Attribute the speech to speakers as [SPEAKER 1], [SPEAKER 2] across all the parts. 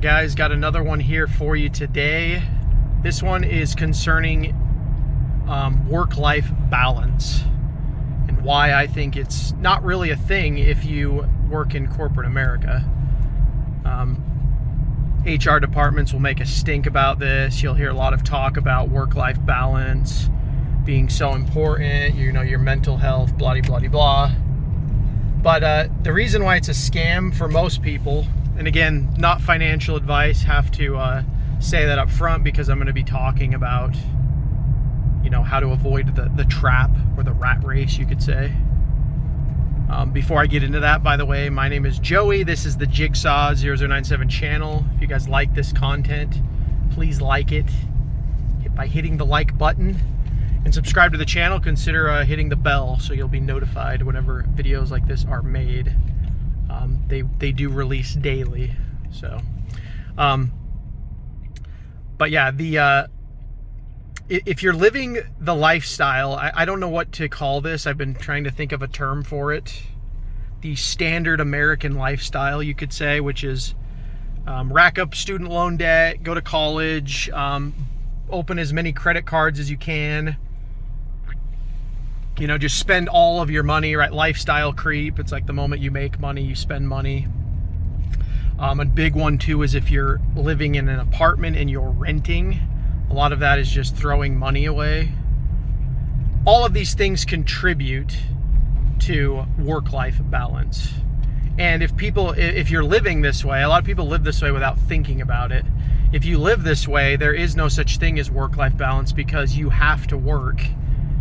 [SPEAKER 1] guys, got another one here for you today. This one is concerning work-life balance and why I think it's not really a thing if you work in corporate America. HR departments will make a stink about this. You'll hear a lot of talk about work-life balance being so important, you know, your mental health, blah, blah, blah, blah. But the reason why it's a scam for most people, and again, not financial advice, have to say that up front because I'm going to be talking about, you know, how to avoid the trap or the rat race, you could say. Before I get into that, by the way, my name is Joey. This is the Jigsaw 0097 channel. If you guys like this content, please like it by hitting the like button. And subscribe to the channel. Consider hitting the bell so you'll be notified whenever videos like this are made. They do release daily. So, but yeah, if you're living the lifestyle, I don't know what to call this. I've been trying to think of a term for it. The standard American lifestyle, you could say, which is rack up student loan debt, go to college, open as many credit cards as you can. You know, just spend all of your money, right? Lifestyle creep. It's like the moment you make money, you spend money. A big one too is if you're living in an apartment and you're renting. A lot of that is just throwing money away. All of these things contribute to work-life balance. And if you're living this way, a lot of people live this way without thinking about it. If you live this way, there is no such thing as work-life balance because you have to work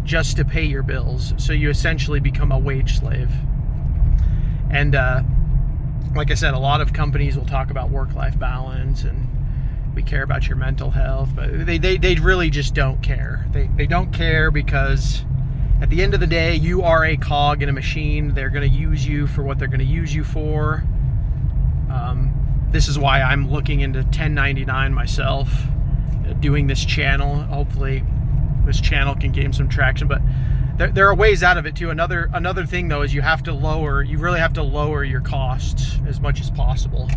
[SPEAKER 1] just to pay your bills. So you essentially become a wage slave. And like I said, a lot of companies will talk about work-life balance and we care about your mental health, but they really just don't care. They don't care because at the end of the day, you are a cog in a machine. They're going to use you for what they're going to use you for. This is why I'm looking into 1099 myself, doing this channel. Hopefully this channel can gain some traction, but there are ways out of it too. Another thing though is you really have to lower your costs as much as possible.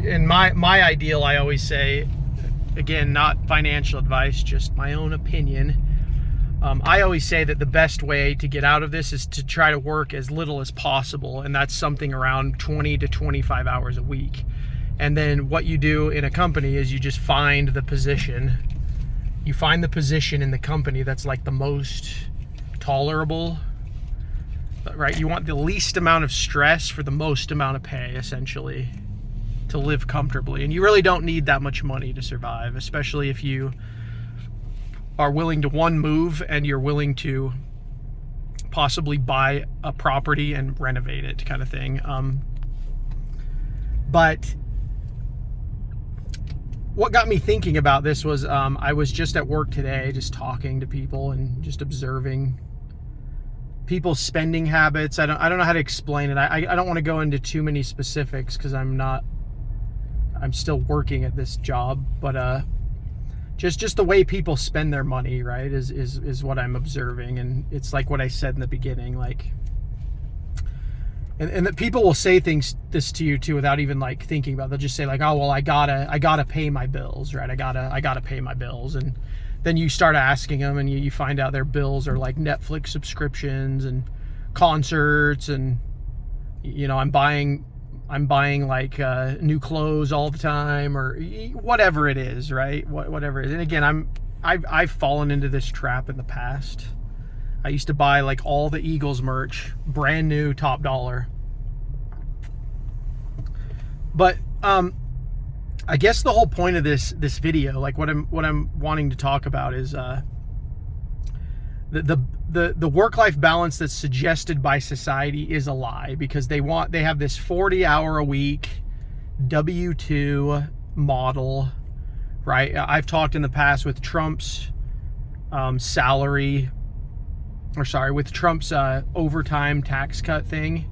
[SPEAKER 1] In my ideal, I always say, again, not financial advice, just my own opinion. I always say that the best way to get out of this is to try to work as little as possible, and that's something around 20 to 25 hours a week. And then what you do in a company is you just find the position. You find the position in the company that's like the most tolerable, right? You want the least amount of stress for the most amount of pay, essentially, to live comfortably. And you really don't need that much money to survive, especially if you are willing to move and you're willing to possibly buy a property and renovate it, kind of thing. But what got me thinking about this was I was just at work today, just talking to people and just observing people's spending habits. I don't know how to explain it. I don't want to go into too many specifics because I'm still working at this job, but just the way people spend their money, right, is what I'm observing. And it's like what I said in the beginning, like, and that people will say this to you too without even like thinking about it. They'll just say like, oh well, I gotta pay my bills, right? I gotta pay my bills. And then you start asking them and you find out their bills are like Netflix subscriptions and concerts, and you know, I'm buying like new clothes all the time, or whatever it is, right? Whatever it is. And again, I've fallen into this trap in the past. I used to buy like all the Eagles merch, brand new, top dollar. But I guess the whole point of this video, like what I'm wanting to talk about, is the work-life balance that's suggested by society is a lie, because they have this 40-hour a week W-2 model, right? I've talked in the past with Trump's with Trump's overtime tax cut thing.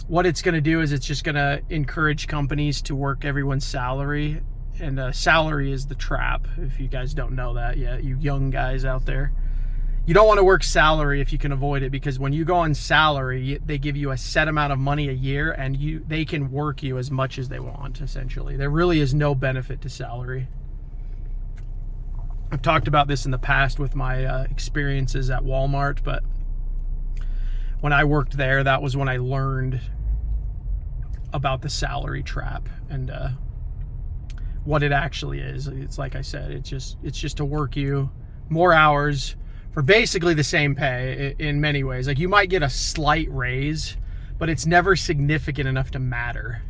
[SPEAKER 1] What it's going to do is it's just going to encourage companies to work everyone's salary, and salary is the trap. If you guys don't know that yet, you young guys out there, you don't want to work salary if you can avoid it, because when you go on salary, they give you a set amount of money a year, and they can work you as much as they want, essentially. There really is no benefit to salary. I've talked about this in the past with my experiences at Walmart, but when I worked there, that was when I learned about the salary trap and what it actually is. It's like I said, it's just to work you more hours for basically the same pay in many ways. Like, you might get a slight raise, but it's never significant enough to matter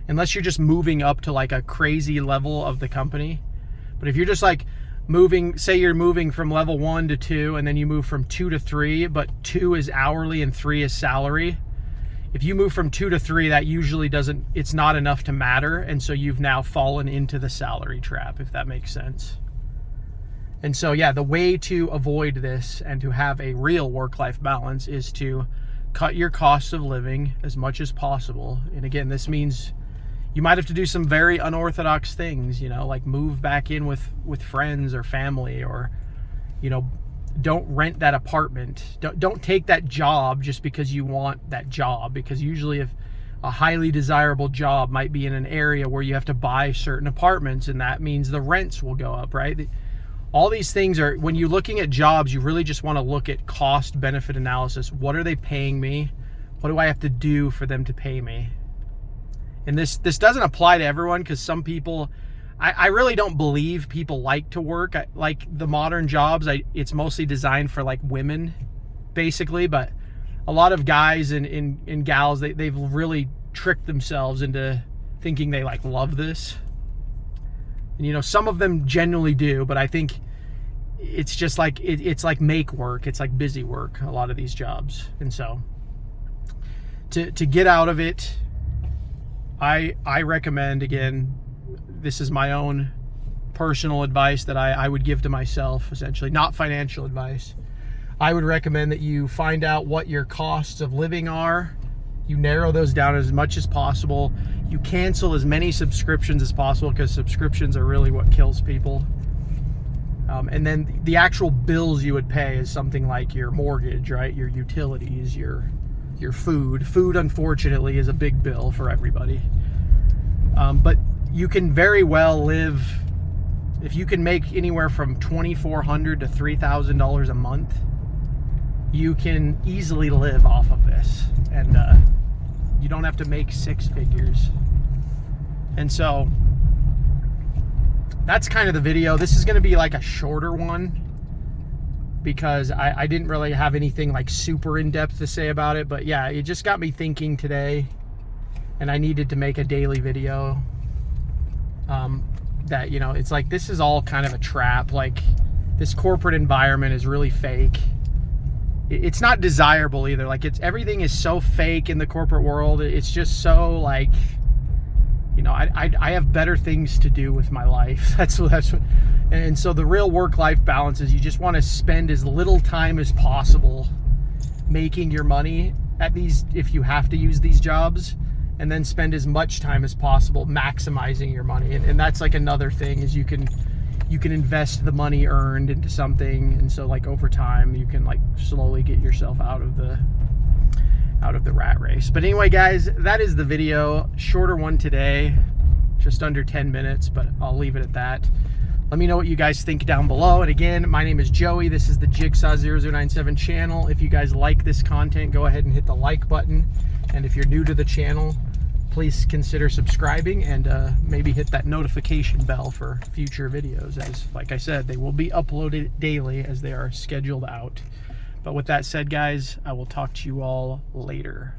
[SPEAKER 1] unless you're just moving up to like a crazy level of the company. But if you're just like moving, say you're moving from level 1 to 2, and then you move from 2 to 3, but 2 is hourly and 3 is salary. If you move from 2 to 3, that usually it's not enough to matter. And so you've now fallen into the salary trap, if that makes sense. And so, yeah, the way to avoid this and to have a real work-life balance is to cut your costs of living as much as possible. And again, this means you might have to do some very unorthodox things, like move back in with friends or family, or, don't rent that apartment. Don't take that job just because you want that job, because usually if a highly desirable job might be in an area where you have to buy certain apartments, and that means the rents will go up, right? All these things are, when you're looking at jobs, you really just want to look at cost benefit analysis. What are they paying me? What do I have to do for them to pay me? And this doesn't apply to everyone, because some people, I really don't believe people like to work. Like the modern jobs, it's mostly designed for like women, basically. But a lot of guys and gals, they've really tricked themselves into thinking they like love this. And some of them genuinely do, but I think it's just like, it's like make work. It's like busy work, a lot of these jobs. And so to get out of it, I recommend, again, this is my own personal advice that I would give to myself, essentially, not financial advice. I would recommend that you find out what your costs of living are. You narrow those down as much as possible. You cancel as many subscriptions as possible, because subscriptions are really what kills people. And then the actual bills you would pay is something like your mortgage, right? Your utilities, your food. Food, unfortunately, is a big bill for everybody. But you can very well live, if you can make anywhere from $2,400 to $3,000 a month, you can easily live off of this. And you don't have to make 6 figures. And so that's kind of the video. This is going to be like a shorter one, because I didn't really have anything like super in-depth to say about it. But yeah, it just got me thinking today, and I needed to make a daily video. That, it's like, this is all kind of a trap. Like, this corporate environment is really fake. It's not desirable either. Like, everything is so fake in the corporate world. It's just so like, I have better things to do with my life. That's what. And so the real work-life balance is you just want to spend as little time as possible making your money at these, if you have to use these jobs, and then spend as much time as possible maximizing your money. And that's like another thing, is you can invest the money earned into something, and so like over time you can like slowly get yourself out of the rat race. But anyway, guys, that is the video. Shorter one today, just under 10 minutes, but I'll leave it at that. Let me know what you guys think down below. And again, my name is Joey. This is the Jigsaw 0097 channel. If you guys like this content, go ahead and hit the like button. And if you're new to the channel, please consider subscribing, and maybe hit that notification bell for future videos, as like I said, they will be uploaded daily as they are scheduled out. But with that said, guys, I will talk to you all later.